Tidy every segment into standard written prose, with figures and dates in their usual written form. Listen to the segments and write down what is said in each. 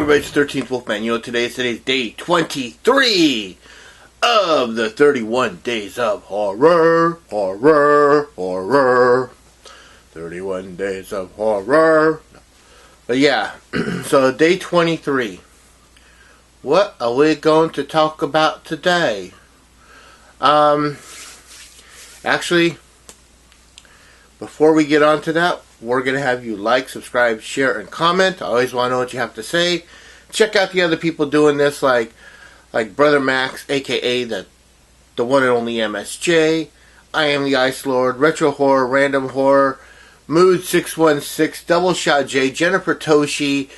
everybody? It's 13th Wolfman. You know, today's day 23 of the 31 days of horror. 31 days of horror. But yeah, so day 23. What are we going to talk about today? Actually, before we get on to that, we're going to have you like, subscribe, share, and comment. I always want to know what you have to say. Check out the other people doing this, like Brother Max, a.k.a. the one and only MSJ. I Am the Ice Lord, Retro Horror, Random Horror, Mood 616, Double Shot J, Jennifer Toshi,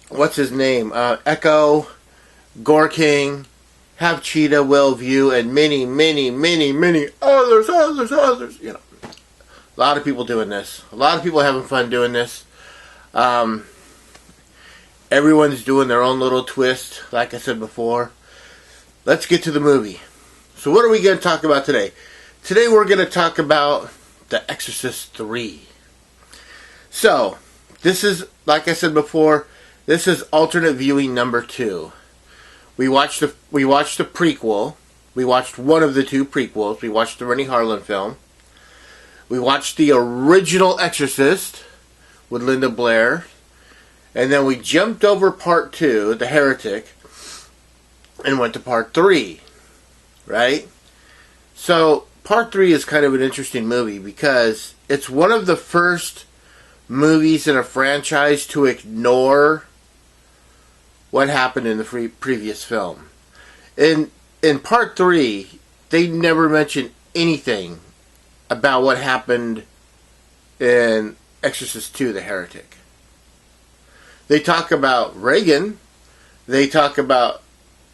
what's his name? Echo, Gore King, Have Cheetah, Will View, and many others. You know. A lot of people doing this. A lot of people having fun doing this. Everyone's doing their own little twist, like I said before. Let's get to the movie. So what are we going to talk about today? Today we're going to talk about The Exorcist 3. So, this is, like I said before, this is alternate viewing number 2. We watched the prequel. We watched one of the two prequels. We watched the Rennie Harlan film. We watched the original Exorcist with Linda Blair. And then we jumped over part 2, The Heretic, and went to part 3. Right? So, part 3 is kind of an interesting movie because it's one of the first movies in a franchise to ignore what happened in the previous film. In part 3, they never mention anything about what happened in Exorcist 2, The Heretic. They talk about Reagan. They talk about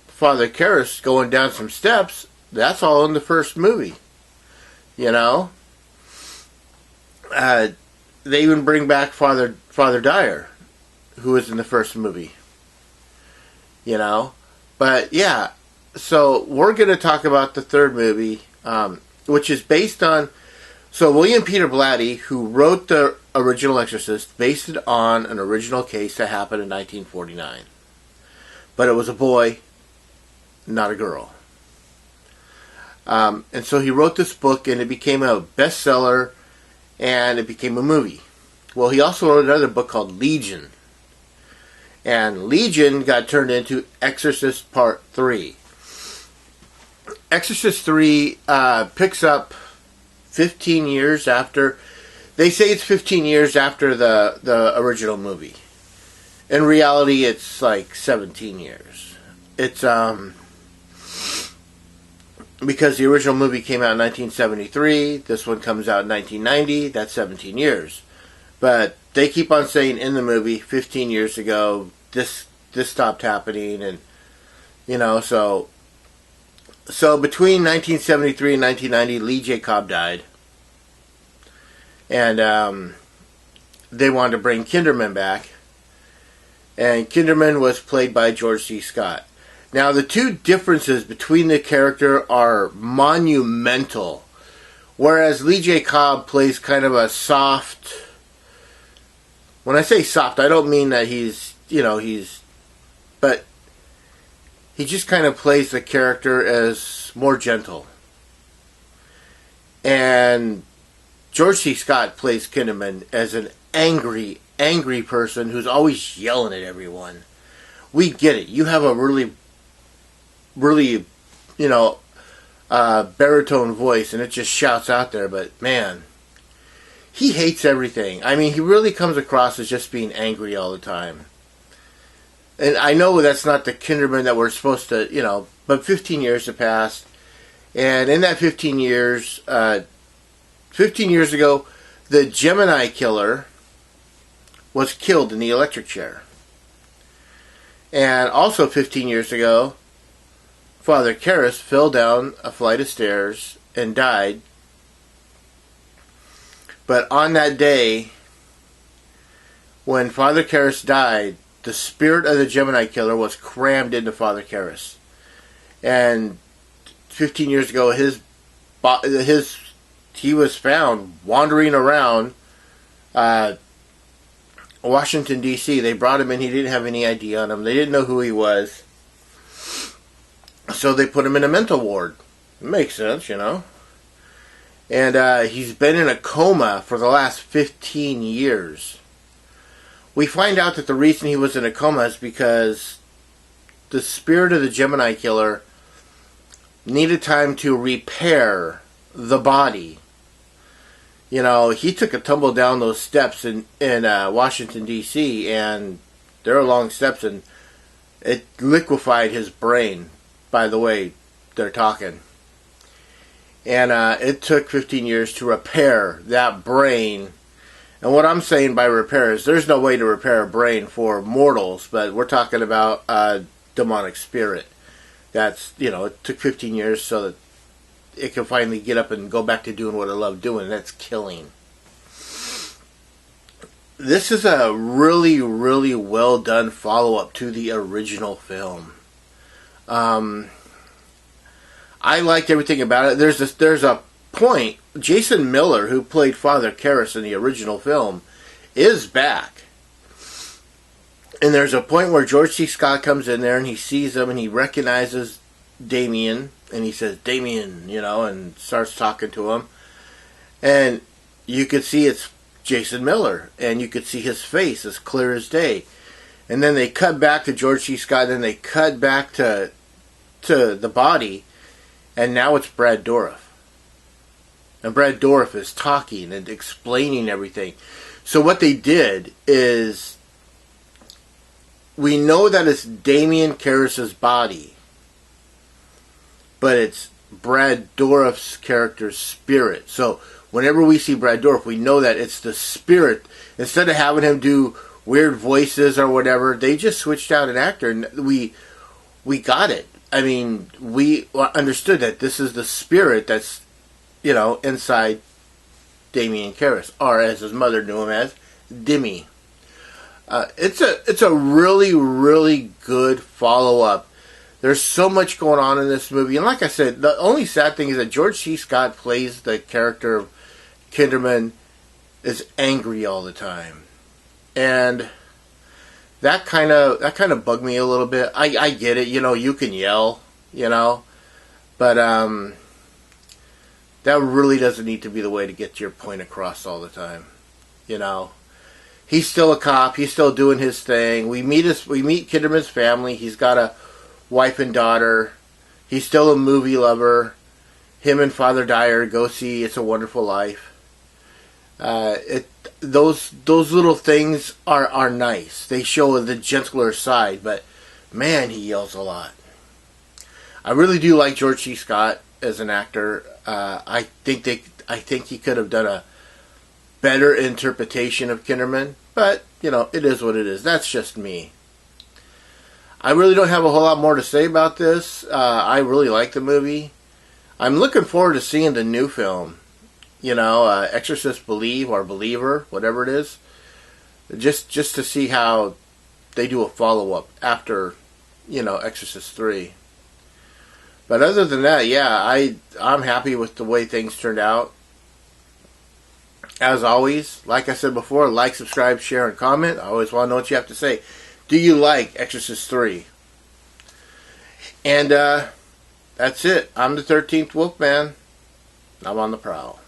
Father Karras going down some steps. That's all in the first movie. You know? They even bring back Father Dyer, who was in the first movie. You know? But yeah, so we're going to talk about the third movie, which is based on... So William Peter Blatty, who wrote the original Exorcist, based it on an original case that happened in 1949. But it was a boy, not a girl. And so he wrote this book, and it became a bestseller, and it became a movie. Well, he also wrote another book called Legion. And Legion got turned into Exorcist Part 3. Exorcist 3 picks up 15 years after. They say it's 15 years after the original movie. In reality, it's like 17 years. It's because the original movie came out in 1973. This one comes out in 1990. That's 17 years. But they keep on saying in the movie, 15 years ago, this stopped happening, and you know, so between 1973 and 1990, Lee J. Cobb died. And they wanted to bring Kinderman back. And Kinderman was played by George C. Scott. Now, the two differences between the character are monumental. Whereas Lee J. Cobb plays kind of a soft... When I say soft, I don't mean that but he just kind of plays the character as more gentle. And George C. Scott plays Kinderman as an angry person who's always yelling at everyone. We get it. You have a really, baritone voice, and it just shouts out there. But man, he hates everything. I mean, he really comes across as just being angry all the time. And I know that's not the Kinderman that we're supposed to, but 15 years have passed. And in that 15 years, 15 years ago, the Gemini killer was killed in the electric chair. And also 15 years ago, Father Karras fell down a flight of stairs and died. But on that day, when Father Karras died, the spirit of the Gemini killer was crammed into Father Karras. And 15 years ago, he was found wandering around Washington, D.C. They brought him in. He didn't have any ID on him. They didn't know who he was. So they put him in a mental ward. It makes sense, you know. And he's been in a coma for the last 15 years. We find out that the reason he was in a coma is because the spirit of the Gemini killer needed time to repair the body. You know, he took a tumble down those steps in Washington, D.C., and they're long steps, and it liquefied his brain, by the way they're talking. And it took 15 years to repair that brain. And what I'm saying by repair is there's no way to repair a brain for mortals, but we're talking about a demonic spirit. That's, you know, it took 15 years so that it can finally get up and go back to doing what I love doing. That's killing. This is a really, really well done follow-up to the original film. I liked everything about it. There's a point. Jason Miller, who played Father Karras in the original film, is back. And there's a point where George C. Scott comes in there and he sees him and he recognizes Damien. And he says, Damien, you know, and starts talking to him. And you could see it's Jason Miller. And you could see his face as clear as day. And then they cut back to George C. Scott. And then they cut back to the body. And now it's Brad Dourif. And Brad Dourif is talking and explaining everything. So what they did is, we know that it's Damien Karras' body, but it's Brad Dourif's character's spirit. So whenever we see Brad Dourif, we know that it's the spirit. Instead of having him do weird voices or whatever, they just switched out an actor, and we got it. I mean, we understood that this is the spirit that's, you know, inside Damien Karras, or as his mother knew him as, Dimmy. It's a really, really good follow-up. There's so much going on in this movie. And like I said, the only sad thing is that George C. Scott plays the character of Kinderman is angry all the time. And that kind of bugged me a little bit. I get it, you know, you can yell, you know. But that really doesn't need to be the way to get your point across all the time. You know. He's still a cop. He's still doing his thing. We meet Kinderman's family. He's got a wife and daughter. He's still a movie lover. Him and Father Dyer go see It's a Wonderful Life. Those little things are nice. They show the gentler side, but man, he yells a lot. I really do like George C. Scott as an actor. I think he could have done a better interpretation of Kinderman, but you know, it is what it is. That's just me. I really don't have a whole lot more to say about this. I really like the movie. I'm looking forward to seeing the new film. You know, Exorcist Believe or Believer, whatever it is. Just to see how they do a follow-up after, you know, Exorcist 3. But other than that, yeah, I'm happy with the way things turned out. As always, like I said before, like, subscribe, share, and comment. I always want to know what you have to say. Do you like Exorcist 3? And that's it. I'm the 13th Wolfman. I'm on the prowl.